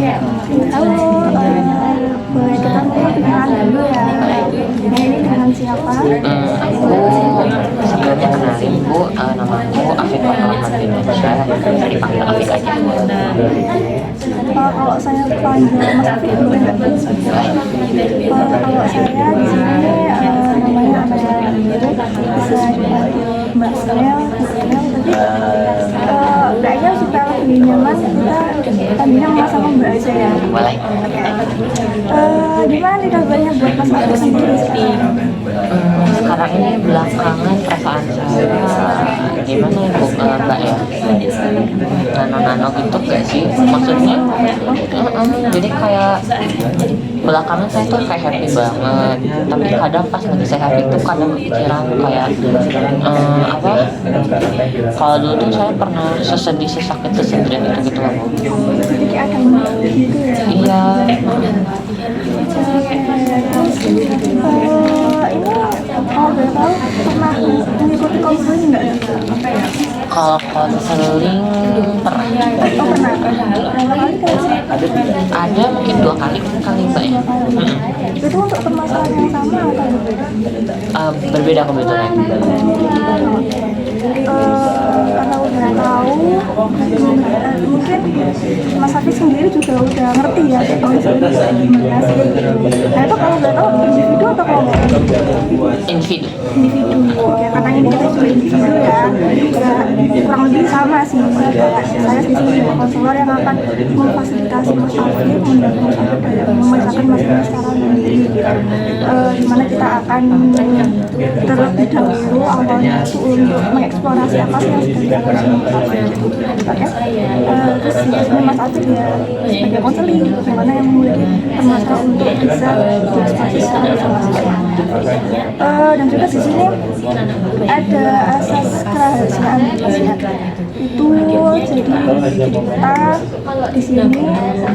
Halo, boleh kita mungkin kenalan dulu ya. Ini dengan siapa? Aku sebelumnya kenalin Bu, nama aku Afif Rahmat Indonesia, dipanggil Afif aja. Kalau saya panggil Mas Afif boleh nggak? Kalau saya di sini namanya Amanda, bisa dipanggil Mbak Snel, tapi kayaknya supaya lebih nyaman kita panggilnya Mas sama Mbak aja ya. Boleh. Gimana nih kabarnya buat Mas Afif sendiri sekarang? Sekarang ini belakangan perasaan saya gimana ya Bu, Mbak ya? Nano-nano gitu gak sih? Maksudnya, jadi kayak belakangan saya tuh kayak happy banget. Tapi kadang pas lagi saya happy tuh kadang kepikiran kayak apa? Kalau dulu tuh saya pernah sesedih sesakit sesendirian itu gitu loh Bu. Jadi kayak ada momen gitu ya. Iya. Ini kalau boleh tahu pernah mengikuti konseling nggak? Kalau konseling pernah. Oh pernah. Berapa kali kayaknya? Ada mungkin 2 kali Mbak ya. Itu untuk permasalahan yang sama atau berbeda? Berbeda kebetulan. Karena udah tahu, mungkin Mas Hafiz sendiri juga udah ngerti ya konseling itu gimana sih. Nah itu kalau udah tahu individu atau kelompok? Individu. Oke, karena ini kita juga individu ya, kurang lebih sama sih. Kayak saya di sini juga konselor yang akan memfasilitasi Mas Hafiz, membantu Mas Hafiz dalam memecahkan masalah secara mandiri. Dimana kita akan terlebih dahulu awalnya itu untuk mengeksplorasi apa sih yang sedang dilakukan Mas Hafiz. Oke, terus biasanya Mas Hafiz ya sebagai konseling, gimana yang memiliki permasalahan untuk bisa dieksplorasi secara bersama-sama. Dan juga di sini ada asas kerahasiaan itu, jadi kita di sini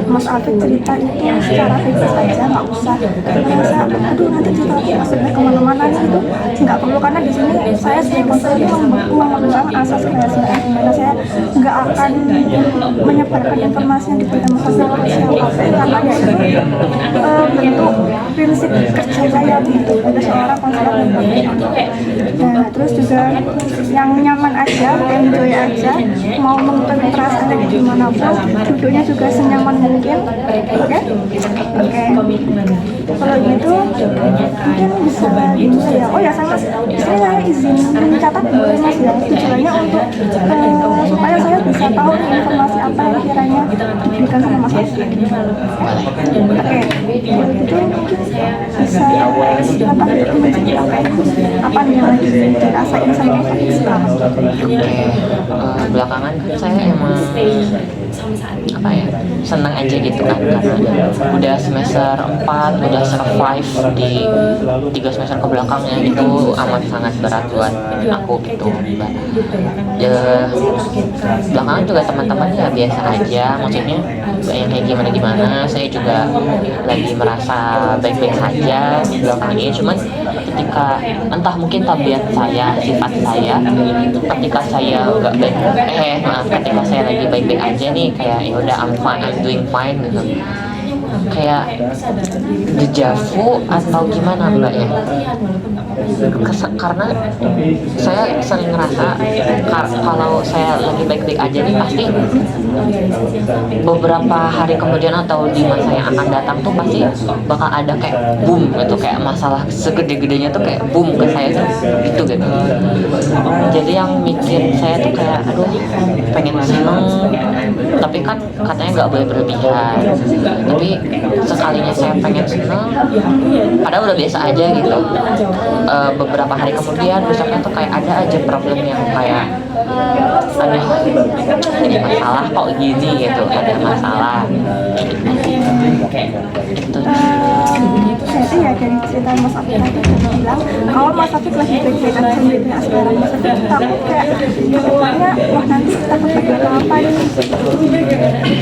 Mas Afif cerita itu secara bebas aja, nggak usah merasa aduh nanti cerita maksudnya kemana-mana itu nggak perlu, karena di sini saya sebagai konselor memegang asas kerahasiaan, dimana saya nggak akan menyebarkan informasi yang diberikan Mas Afif ke siapapun, karena ya itu bentuk prinsip kerja saya gitu sebagai seorang konselor. Nah terus juga yang nyaman aja, enjoy aja, mau mengutarakan perasaannya kayak gimana pun, duduknya juga senyaman mungkin. Oke? Kalau gitu mungkin bisa gimana ya? Oh ya sama, saya izin mencatat boleh Mas ya, tujuannya untuk supaya saya bisa tahu nih informasi apa yang kiranya diberikan sama Mas Afif. Oke, gitu mungkin bisa apa menjadi apa nih yang lagi dirasain sama Mas Afif sekarang? Belakangan kan saya emang apa ya, senang aja gitu kan, karena udah semester 4 udah survive di 3 semester ke belakangnya itu amat sangat berat buat aku gitu Mbak. Belakangan juga teman-teman ya biasa aja, maksudnya yang kayak gimana saya juga lagi merasa baik-baik saja belakangan ini. Cuman ketika entah mungkin tabiat saya, sifat saya, ketika saya nggak baik, ketika saya lagi baik-baik aja nih, kayak ya udah I'm fine, I'm doing fine gitu, kayak dejavu atau gimana Mbak ya, karena saya sering ngerasa kalau saya lagi baik-baik aja nih pasti beberapa hari kemudian atau di masa yang akan datang tuh pasti bakal ada kayak boom gitu, kayak masalah segede-gedenya tuh kayak boom ke saya tuh gitu. Jadi yang bikin saya tuh kayak aduh pengen seneng, tapi kan katanya nggak boleh berlebihan, tapi sekalinya saya pengen seneng padahal udah biasa aja gitu, beberapa hari kemudian besoknya tuh kayak ada aja problem yang kayak aduh ini masalah kok gini gitu, ada masalah gitu. Jadi ya dari cerita Mas Afif tadi bilang kalau Mas Afif lagi baik-baik aja gitu ya, sekarang Mas Afif takut kayak kedepannya wah nanti kita bakal apa nih.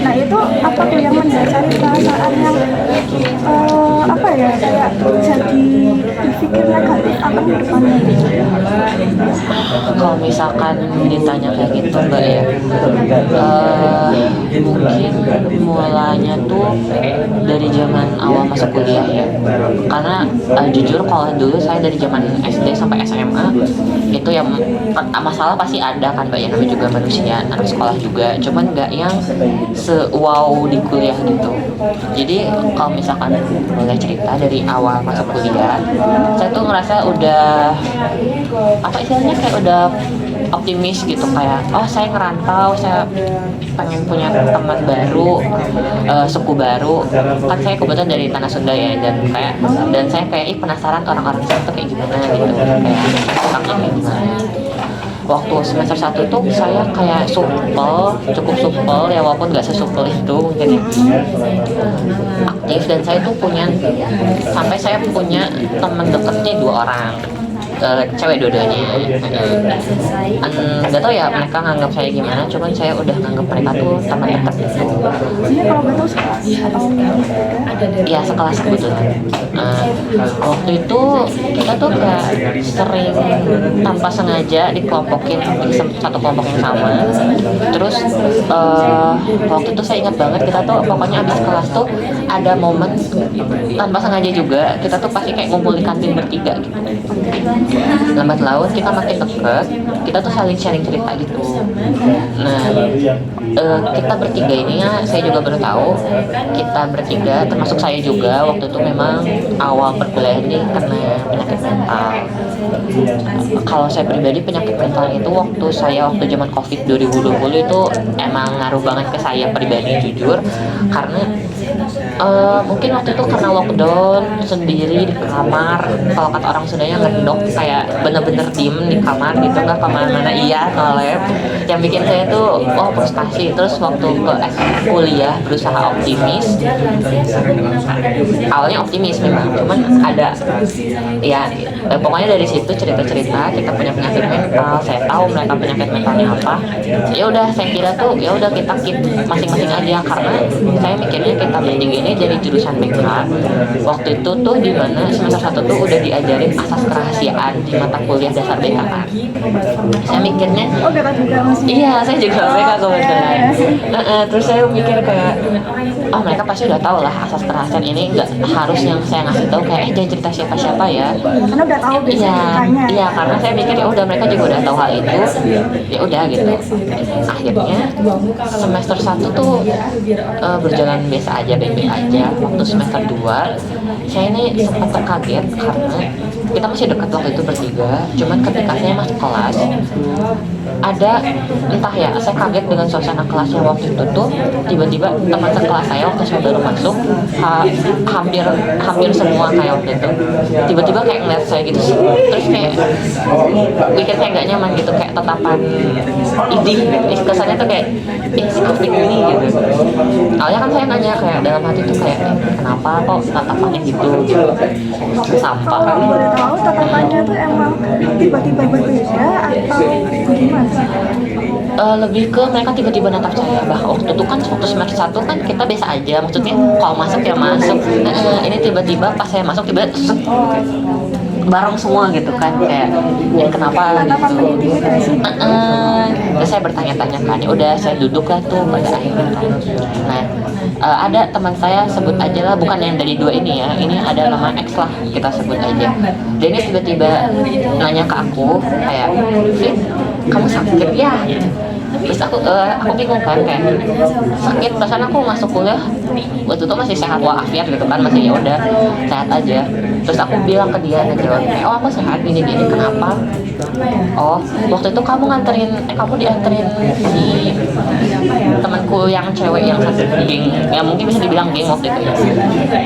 Nah itu apa tuh yang mendasari perasaan yang apa ya, kayak jadi berpikir negatif akan kedepannya gitu? Kalau misalkan ditanya kayak gitu Mbak ya, mungkin mulanya tuh dari zaman awal masuk kuliah ya. Karena jujur kalau dulu saya dari zaman SD sampai SMA itu yang masalah pasti ada kan Mbak ya, namanya juga manusia, anak sekolah juga. Cuman nggak yang se-wow di kuliah gitu. Jadi kalau misalkan boleh cerita dari awal masuk kuliah, saya tuh ngerasa udah apa istilahnya kayak udah optimis gitu, kayak oh saya ngerantau, saya pengen punya teman baru, suku baru. Kan saya kebetulan dari Tanah Sunda ya, dan saya kayak penasaran orang-orang sana tuh kayak gimana gitu, kayak orangnya kayak gimana. Waktu semester 1 tuh saya kayak cukup supel ya, walaupun nggak sesupel itu mungkin ya, aktif. Dan saya tuh sampai saya punya teman deketnya 2 orang, cewek dua-duanya. Nggak tahu ya mereka nganggap saya gimana, cuman saya udah nganggap mereka tuh teman dekat gitu. Maksudnya kalau betul sekelas atau Ya sekelas kebetulan. Waktu itu kita tuh kayak sering tanpa sengaja dikelompokin di satu kelompok yang sama. Terus waktu itu saya ingat banget, kita tuh pokoknya abis kelas tuh ada momen tanpa sengaja juga, kita tuh pasti kayak ngumpul di kantin bertiga gitu. Lambat laun kita makin deket, kita tuh saling sharing cerita gitu. Nah, kita bertiga ini ya, saya juga baru tahu kita bertiga, termasuk saya juga, waktu itu memang awal perkuliahan ini kena penyakit mental. Kalau saya pribadi, penyakit mental itu waktu zaman COVID 2020 itu emang ngaruh banget ke saya pribadi jujur, karena mungkin waktu itu karena lockdown sendiri di kamar, kalau kata orang Sundanya ngendok, kayak bener-bener diem di kamar gitu, nggak kemana-mana, iya nolep, yang bikin saya tuh frustasi. Terus waktu ke kuliah berusaha optimis, awalnya optimis memang, cuman ada ya pokoknya dari situ cerita-cerita kita punya penyakit mental, saya tahu mereka penyakit mentalnya apa. Ya udah, saya kira tuh ya udah kita keep masing-masing aja, karena saya mikirnya kita bertiga ini jadi jurusan BK. Waktu itu tuh di mana semester 1 tuh udah diajarin asas kerahasiaan di mata kuliah dasar BK kan. Saya mikirnya BK juga masih. Iya, saya juga BK kebetulan. Terus saya mikir kayak mereka pasti udah tahu lah asas kerahasiaan ini, nggak harus yang saya ngasih tahu kayak jangan cerita siapa-siapa ya. Karena udah tahu basicnya. Iya, karena saya mikir ya udah mereka juga udah tahu hal itu, ya udah gitu. Akhirnya semester 1 tuh berjalan biasa aja, baik-baik aja. Waktu semester 2 saya ini sempat terkaget karena kita masih dekat waktu itu bertiga, cuman ketika saya masuk kelas ada entah ya, saya kaget dengan suasana kelasnya waktu itu tuh, tiba-tiba teman sekelas saya waktu saya baru masuk hampir semua kayak waktu itu tiba-tiba kayak ngeliat saya gitu, terus kayak bikin saya nggak nyaman gitu, kayak tatapan idih gitu. Kesannya tuh kayak si Afik ini gitu. Awalnya kan saya nanya kayak dalam hati tuh kayak kenapa kok tatapannya gitu sampah. Kalau boleh tahu tatapannya tuh emang tiba-tiba berbeda atau gimana sih? Lebih ke mereka tiba-tiba natap saya. Waktu itu kan waktu semester 1 kan kita biasa aja, maksudnya kalau masuk ya masuk. Ini tiba-tiba pas saya masuk tiba-tiba bareng semua gitu kan, kayak ya kenapa gitu. Terus saya bertanya-tanya kan, ya udah saya duduk lah tuh pada akhirnya kan. Nah, ada teman saya, sebut aja lah, bukan yang dari 2 ini ya, ini ada nama X lah, kita sebut aja. Dia ini tiba-tiba nanya ke aku kayak, Fit, kamu sakit ya? Terus aku bingung kan, kayak sakit, perasaan aku masuk kuliah waktu itu masih sehat walafiat gitu kan, masih ya udah sehat aja. Terus aku bilang ke dia, oh aku sehat gini, kenapa? Oh, waktu itu kamu kamu dianterin si temanku yang cewek yang satu geng, ya mungkin bisa dibilang geng waktu itu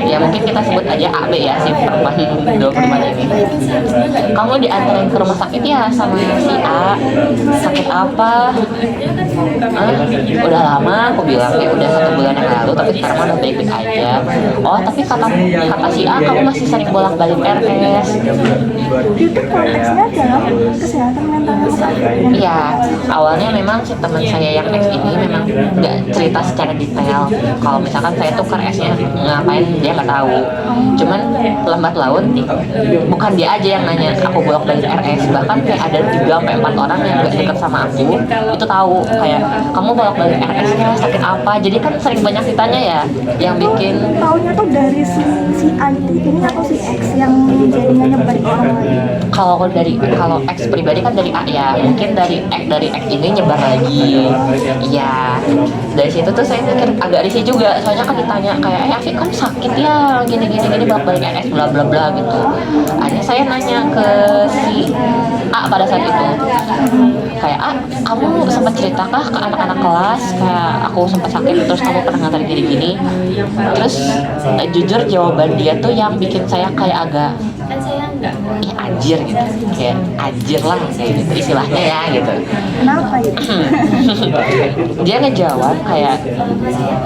ya mungkin kita sebut aja AB ya, si perempuan 25 ini. Kamu dianterin ke rumah sakit ya sama si A, sakit apa? Udah lama, aku bilang ya udah 1 bulan yang lalu, tapi sekarang udah baik-baik aja. Oh, tapi kata si A kamu masih sering bolak-balik RS. Itu konteksnya dalam kesehatan mental tentang Mas Afif? Iya, awalnya memang si teman saya yang ex ini memang nggak cerita secara detail. Kalau misalkan saya tukar S-nya ngapain dia nggak tahu. Cuman lambat laun bukan dia aja yang nanya aku blok dari RS, bahkan kayak ada 3-4 orang yang gak deket sama aku itu tahu kayak kamu blok dari RS nya sakit apa. Jadi kan sering banyak ditanya ya yang bikin. Taunya tuh dari si IT ini atau si X yang jadinya nyebarin ke orang lain? Kalau X pribadi kan dari A ya, mungkin dari X ini nyebar lagi. Iya, dari situ tuh saya mikir agak risih juga, soalnya kan ditanya kayak Afif kamu sakit ya gini bolak balik RS bla bla bla gitu. Akhirnya saya nanya ke si A pada saat itu kayak kamu sempat ceritakah ke anak-anak kelas kayak aku sempat sakit terus kamu pernah ngantar gini-gini. Terus jujur jawaban dia tuh yang bikin saya kayak agak ya anjir gitu, kayak anjir lah kayak gitu istilahnya ya gitu. Kenapa ya? Dia ngejawab kayak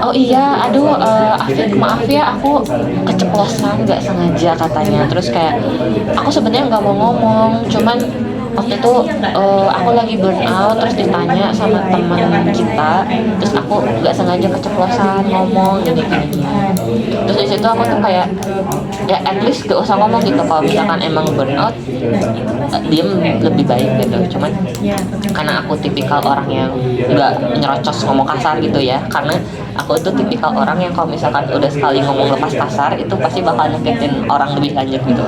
oh iya aduh Afif maaf ya aku keceplosan nggak sengaja katanya. Terus kayak aku sebenarnya nggak mau ngomong, cuman waktu itu aku lagi burn out terus ditanya sama teman kita, terus aku nggak sengaja keceplosan ngomong gini. Terus di situ aku tuh kayak ya at least gak usah ngomong gitu kalau misalkan emang burn out, diem lebih baik gitu. Cuman karena aku tipikal orang yang nggak nyerocos ngomong kasar gitu ya, karena aku itu tipikal orang yang kalau misalkan udah sekali ngomong lepas kasar itu pasti bakal nyakitin orang lebih lanjut gitu.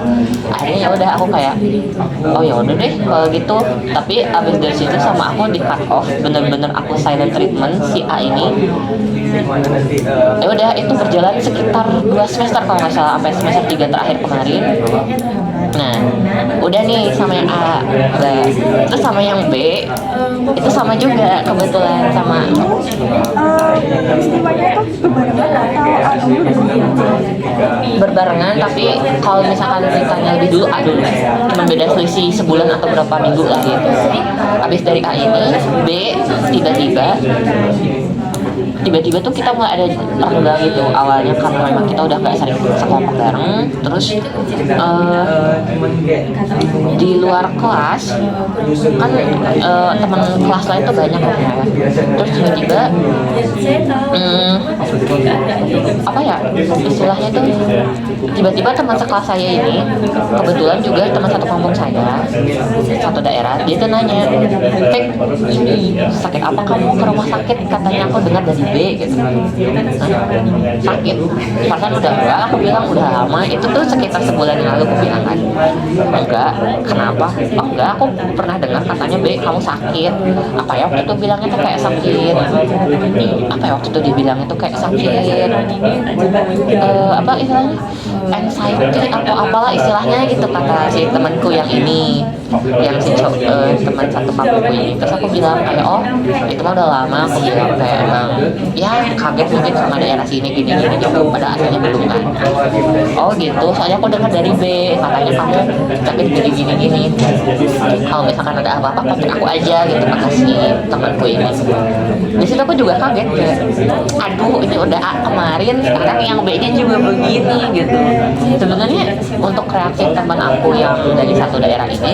Akhirnya ya udah aku kayak oh ya udah deh kalau gitu. Tapi abis dari situ sama aku di cut off, bener-bener aku silent treatment si A ini. Ya udah itu berjalan sekitar 2 semester kalau nggak salah, sampai semester 3 terakhir kemarin. Nah udah nih sama yang A, terus sama yang B itu sama juga kebetulan sama Peristiwanya itu berbarengan atau berbarengan, tapi kalau misalkan ditanya lebih dulu A dulu, cuma beda selisih sebulan atau berapa minggu lah gitu. Habis dari A ini B tiba-tiba tuh kita mulai ada renggang gitu awalnya karena memang kita udah nggak sering sekelompok bareng. Terus di luar kelas kan teman kelas lain tuh banyak ya. Terus tiba-tiba apa ya istilahnya tuh, tiba-tiba teman sekelas saya ini kebetulan juga teman satu kampung saya, satu daerah, dia tuh nanya Fik ini sakit apa kamu ke rumah sakit, katanya aku dengar dari B gitu. Sakit perasaan udah enggak, aku bilang udah lama, itu tuh sekitar sebulan yang lalu. Aku bilang kan enggak, kenapa? Oh enggak, aku pernah dengar katanya B kamu sakit. Apa ya waktu itu bilangnya tuh kayak sakit apa ya waktu itu dia bilangnya tuh kayak sakit apa istilahnya anxiety atau apalah istilahnya gitu kata si temanku yang ini, yang si teman satu kampungku ini. Terus aku bilang kayak oh itu mah udah lama. Aku bilang kayak emang ya kaget mungkin sama daerah sini gini gitu, pada asalnya belum kan. Oh gitu, soalnya aku dengar dari B katanya kamu sakit gini. Kalau misalkan ada apa-apa kontak aku aja gitu kata si temanku ini. Di situ aku juga kaget kayak aduh ini udah A kemarin, sekarang yang B-nya juga begini gitu. Sebenarnya untuk reaksi teman aku yang dari satu daerah ini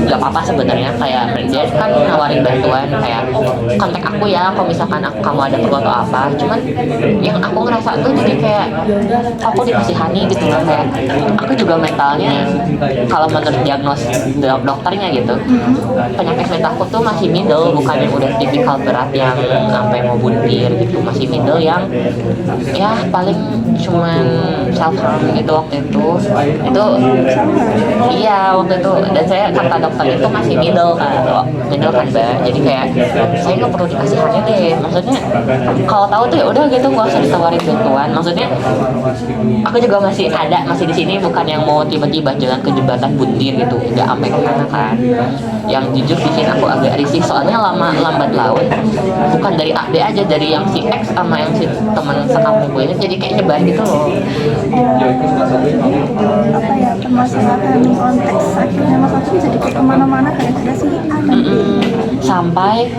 nggak apa-apa sebenarnya, kayak dia kan nawarin bantuan kayak kontak aku ya kalau misalkan kamu ada perlu atau apa. Cuman yang aku ngerasa tuh jadi kayak aku dikasihani gitu loh, kayak aku juga mentalnya kalau menurut diagnos dokternya gitu penyakit mentalku tuh masih middle, bukan yang udah tipikal berat yang sampai mau bunuh diri gitu, masih middle yang ya paling cuman self harm gitu waktu itu iya waktu itu. Dan saya kata dokter itu masih middle kan mbak, jadi kayak saya nggak perlu dikasihannya deh, maksudnya kalau tahu tuh ya udah gitu nggak usah ditawarin bantuan. Maksudnya aku juga masih di sini, bukan yang mau tiba-tiba jalan ke jembatan bundir gitu, nggak sampai ke sana kan. Yang jujur bikin aku agak risih soalnya lambat laun bukan dari A B aja, dari yang si X sama yang si teman sekampungku ini jadi kayak nyebar gitu loh. Apa ya, permasalahan konteks akhirnya Mas Afif bisa dikit kemana-mana gara-gara si A. Sampai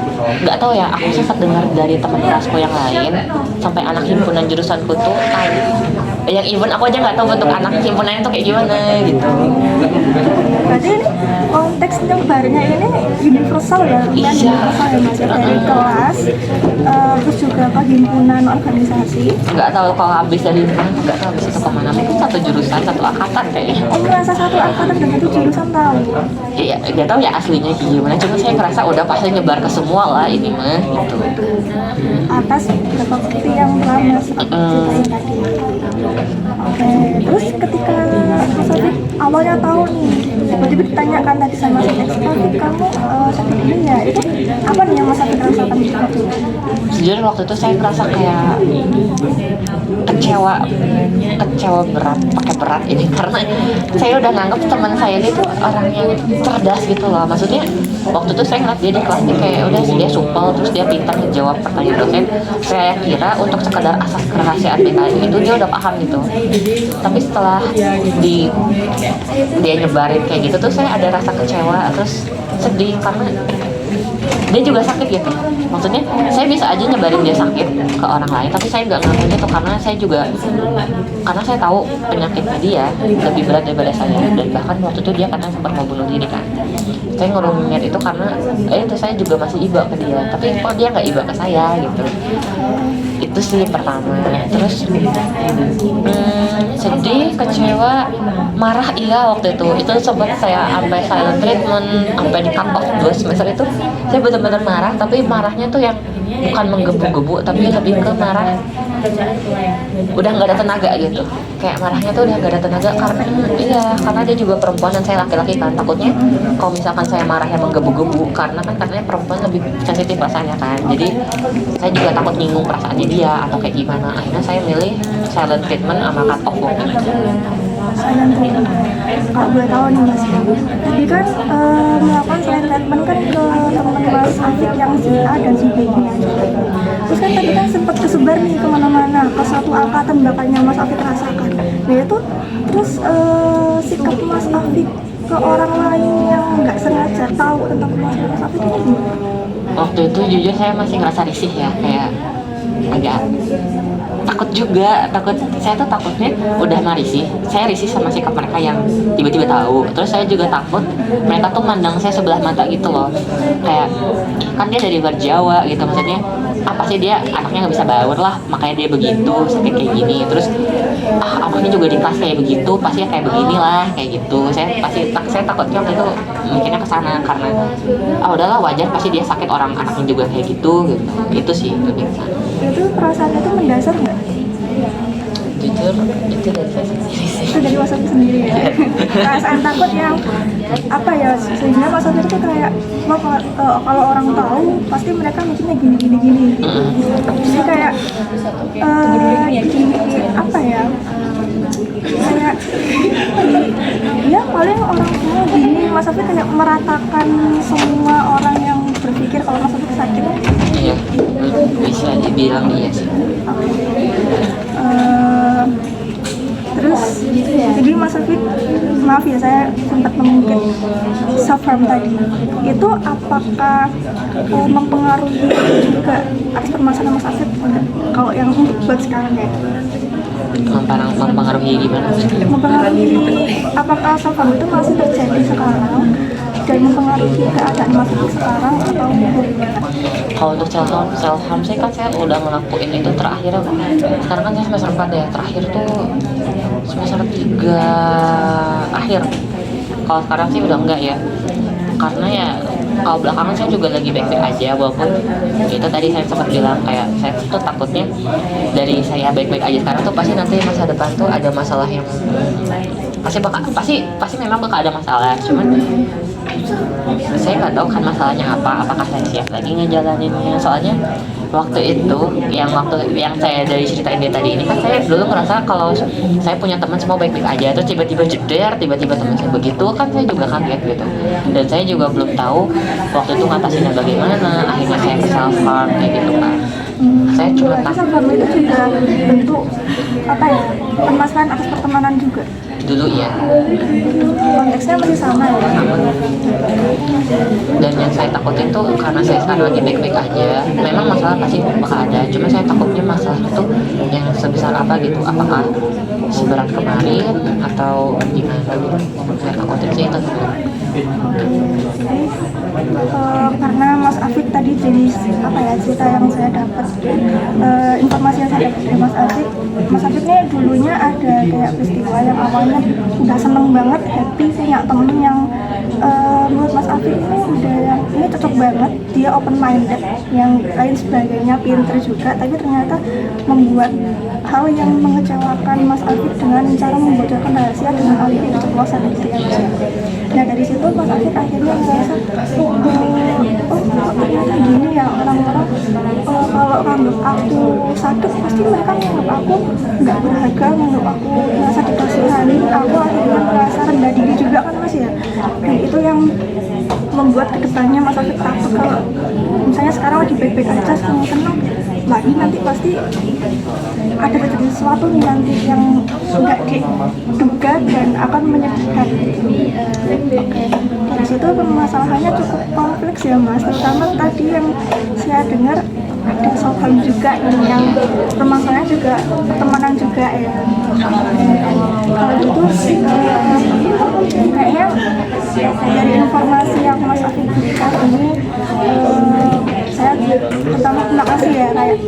nggak tahu ya, aku sempat dengar dari teman kelasku yang lain sampai anak himpunan jurusanku tuh tahu yang even aku aja nggak tahu bentuk anak himpunannya tuh kayak gimana gitu. Berarti ini konteks nyebarnya ini universal ya, Iya. universal ya Mas, ya, dari kelas, terus juga ke himpunan organisasi. Nggak tahu kalau habis dari mana, nggak tahu habis itu kemana, mungkin satu jurusan satu angkatan kayaknya. Oh, merasa satu angkatan dan satu jurusan tahu. Iya, nggak tahu ya aslinya kayak gimana, cuma saya ngerasa udah pasti nyebar ke semua lah ini mah gitu. Atas beberapa bukti yang telah Mas ceritain tadi. Oke, terus ketika Mas Afif awalnya tahu nih, tiba-tiba ditanyakan tadi sama Mas Afif, kamu sakit ini ya, itu apa nih yang Mas Afif rasakan waktu itu? Sejujurnya waktu itu saya ngerasa kayak kecewa berat, pakai berat ini karena saya udah nganggep teman saya ini tuh orang yang cerdas gitu loh. Maksudnya waktu itu saya ngeliat dia di kelas, dia kayak udah sih dia supel, terus dia pintar menjawab pertanyaan dosen. Saya kira untuk sekedar asas kerahasiaan PKN itu dia udah paham gitu. Tapi setelah dia nyebarin kayak gitu tuh saya ada rasa kecewa, terus sedih karena dia juga sakit gitu. Maksudnya saya bisa aja nyebarin dia sakit ke orang lain, tapi saya nggak ngakuin itu karena saya tahu penyakitnya dia lebih berat daripada saya, dan bahkan waktu itu dia katanya sempat mau bunuh diri kan. Saya ngurungin itu karena itu saya juga masih iba ke dia, tapi kok dia nggak iba ke saya gitu. Itu sih pertama. Terus sedih, kecewa, marah iya waktu itu sempat saya sampai silent treatment, sampai di cut off 2 semester itu saya benar-benar marah, tapi marahnya tuh yang bukan menggebu-gebu, tapi lebih ke marah udah nggak ada tenaga gitu. Kayak marahnya tuh udah nggak ada tenaga karena dia juga perempuan dan saya laki-laki kan, takutnya kalau misalkan saya marahnya menggebu-gebu karena kan katanya perempuan lebih sensitif rasanya kan, jadi saya juga takut nyinggung perasaannya dia atau kayak gimana. Akhirnya saya milih silent treatment sama cut off waktu itu. Silent treatment. Kalau boleh tahu nih Mas, tadi kan melakukan silent treatment kan ke teman Mas Afif yang si A dan si B ini aja. Terus kan tadi kan sempat kesebar nih kemana-mana, ke satu angkatan bakalnya Mas Afif rasakan. Nah itu terus sikap Mas Afif ke orang lain yang nggak sengaja tahu tentang kematian Mas Afif ini gimana? Waktu itu jujur saya masih ngerasa risih ya, kayak agak takut. Saya tuh takutnya udah risih, saya risih sama sikap mereka yang tiba-tiba tahu. Terus saya juga takut mereka tuh mandang saya sebelah mata gitu loh, kayak kan dia dari luar Jawa gitu, maksudnya apa sih dia anaknya nggak bisa baur lah makanya dia begitu sampai kayak gini. Terus anaknya juga di kelas kayak begitu, pasti kayak beginilah kayak gitu. Saya takutnya waktu itu mikirnya kesana karena udahlah wajar, pasti dia sakit, orang anaknya juga kayak gitu. Itu sih lebih kesana. Itu perasaan itu mendasar nggak? Jujur itu dari saya sendiri sih. Itu dari Mas Afif sendiri ya. Perasaan takut yang apa ya, sehingga Mas Afif itu kayak kalau orang tahu pasti mereka mikirnya gini. Jadi kayak apa ya, kayak ya paling orang semua gini. Mas Afif kayak meratakan semua orang yang berpikir kalau Mas Afif sakit. Iya, bisa dibilang iya sih. Terus jadi Mas Afif, maaf ya saya sempat mengungkit self harm tadi, itu apakah mempengaruhi juga atas permasalahan Mas Afif kalau yang buat sekarang ya? Mempengaruhi gimana? Mempengaruhi apakah self harm itu masih terjadi sekarang dan mempengaruhi keadaan Mas Afif sekarang atau gimana? Kalau untuk self harm saya udah ngelakuin itu terakhir. Sekarang kan saya semester 4 ya, terakhir tuh semester 3 akhir. Kalau sekarang sih udah enggak ya, karena ya kalau belakangan saya juga lagi baik-baik aja, walaupun itu tadi saya sempat bilang kayak saya tuh takutnya dari saya baik-baik aja sekarang tuh pasti nanti masa depan tuh ada masalah yang pasti memang bakal ada masalah. Cuman saya nggak tahu kan masalahnya apakah saya siap lagi ngejalaninnya. Soalnya waktu itu yang saya dari ceritain dia tadi ini kan, saya dulu ngerasa kalau saya punya teman semua baik-baik aja, terus tiba-tiba jeder, tiba-tiba teman saya begitu kan, saya juga kaget gitu. Dan saya juga belum tahu waktu itu ngatasinnya bagaimana, akhirnya saya self harm kayak gitu kan. Saya cuma self harm itu juga bentuk apa ya, permasalahan atas pertemanan juga. Dulu ya. Konteksnya masih sama ya. Dan yang saya takutin tuh karena saya sekarang lagi baik-baik aja, memang masalah pasti bakal ada, cuma saya takutnya masalah itu yang sebesar apa gitu, apakah seberat kemarin atau gimana gitu. Saya takutin sih itu. Karena Mas Afik tadi jenis apa ya, cerita yang saya dapat, informasi yang saya dapat dari Mas Afik ini dulunya ada kayak peristiwa yang awalnya udah seneng banget, happy punya temen yang menurut Mas Afik ini udah yang ini cocok banget, dia open minded, yang lain sebagainya, pinter juga, tapi ternyata membuat hal yang mengecewakan Mas Afik dengan cara membocorkan rahasia dengan alih keceplosan gitu ya Mas. Nah dari situ Mas Afik akhirnya merasa oh ternyata gini ya orang-orang, kalau nganggap aku sadar pasti mereka nganggap aku nggak berharga, nganggap aku merasa dikasihani, aku akhirnya merasa rendah diri juga kan Mas ya. Dan itu yang membuat kedepannya Mas Afik takut kalau misalnya sekarang lagi baik-baik aja, senang-senang lagi, nanti pasti ada terjadi sesuatu nih nanti yang nggak diduga dan akan menyedihkan. Oke, dari situ permasalahannya cukup kompleks ya Mas, terutama tadi yang saya dengar ada soal juga yang permasalahannya juga pertemanan juga ya. Kalau gitu kayaknya dari informasi yang Mas Afik berikan ini, saya pertama terima kasih ya, kayak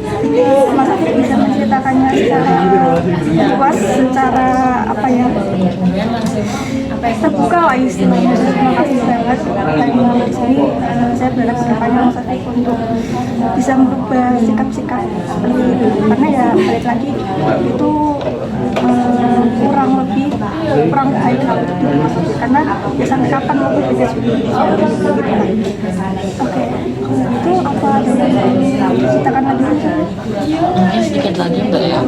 Mas Afik bisa menceritakannya secara luas, secara apa ya, terbuka lah istilahnya. Terima kasih banget. Dan di sini saya berharap kedepannya Mas Afik untuk bisa merubah sikap-sikap seperti itu, karena ya balik lagi itu kurang baik untuk diri Mas Afik, karena ya sampai kapan mau berbeda juga. Oke, itu apa ada yang ceritakan lagi? Mungkin sedikit lagi enggak ya?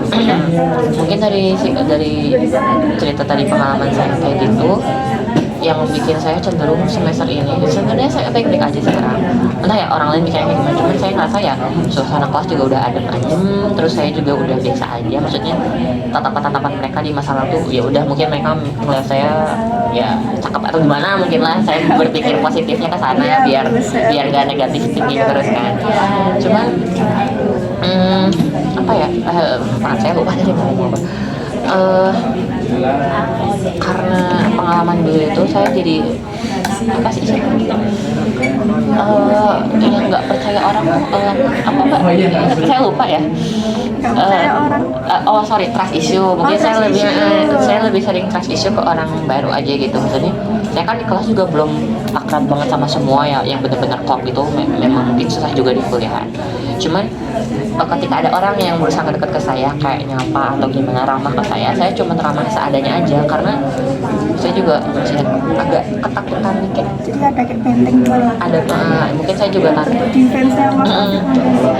Mungkin dari cerita tadi pengalaman saya kayak gitu, yang bikin saya cenderung semester ini sebenarnya saya baik-baik aja sekarang. Entah ya orang lain mikirnya kayak gimana, cuman saya ngerasa ya suasana kelas juga udah adem, terus saya juga udah biasa aja. Maksudnya tatapan-tatapan mereka di masa lalu ya udah, mungkin mereka melihat saya ya cakep atau gimana, mungkin lah saya berpikir positifnya ke sana biar gak negatif thinking terus kan. Cuman apa ya, maaf saya lupa tadi ngomong apa. Karena pengalaman dulu itu saya jadi apa sih yang nggak percaya orang, apa mbak, saya lupa ya. Sorry, trust issue. Mungkin saya lebih sering trust issue ke orang baru aja gitu. Maksudnya saya kan di kelas juga belum akrab banget sama semua ya, yang benar-benar klop gitu. Memang mungkin susah juga di kuliahan. Cuman ketika ada orang yang berusaha deket ke saya kayak nyapa atau gimana, ramah ke saya cuma ramah seadanya aja, karena saya juga masih agak ketakutan dikit. Jadi ada kayak benteng gitu. Ada mungkin saya juga takut defense-nya Mas Afik.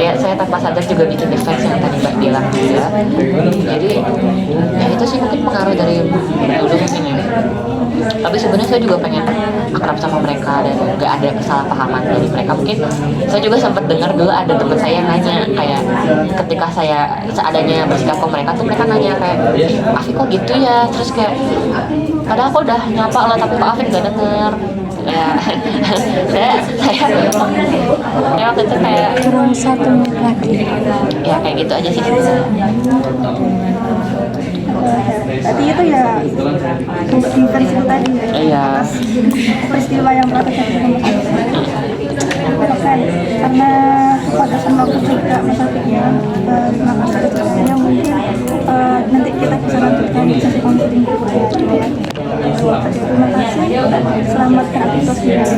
ya saya tanpa sadar juga bikin defense yang tadi mbak bilang juga. Jadi ya itu sih mungkin pengaruh dari dulu mungkin ya. Tapi sebenarnya saya juga pengen akrab sama mereka dan gak ada kesalahpahaman dari mereka. Mungkin saya juga sempat dengar dulu ada teman saya yang nanya kayak ketika saya seadanya bersikap ke mereka tuh, mereka nanya kayak Afik kok gitu ya, terus kayak padahal aku udah nyapa lah tapi Pak Afik gak denger ya. saya waktu itu kayak Kurang 1 menit lagi. ya kayak gitu aja sih. Berarti itu ya defense itu tadi ya, Iya. atas peristiwa yang pernah terjadi sama Mas Afik. Oke, karena pada waktu juga Mas Afik ya, terima kasih atas waktunya. Mungkin nanti kita bisa lanjutkan di sesi konseling berikutnya. Terima kasih, selamat beraktivitas.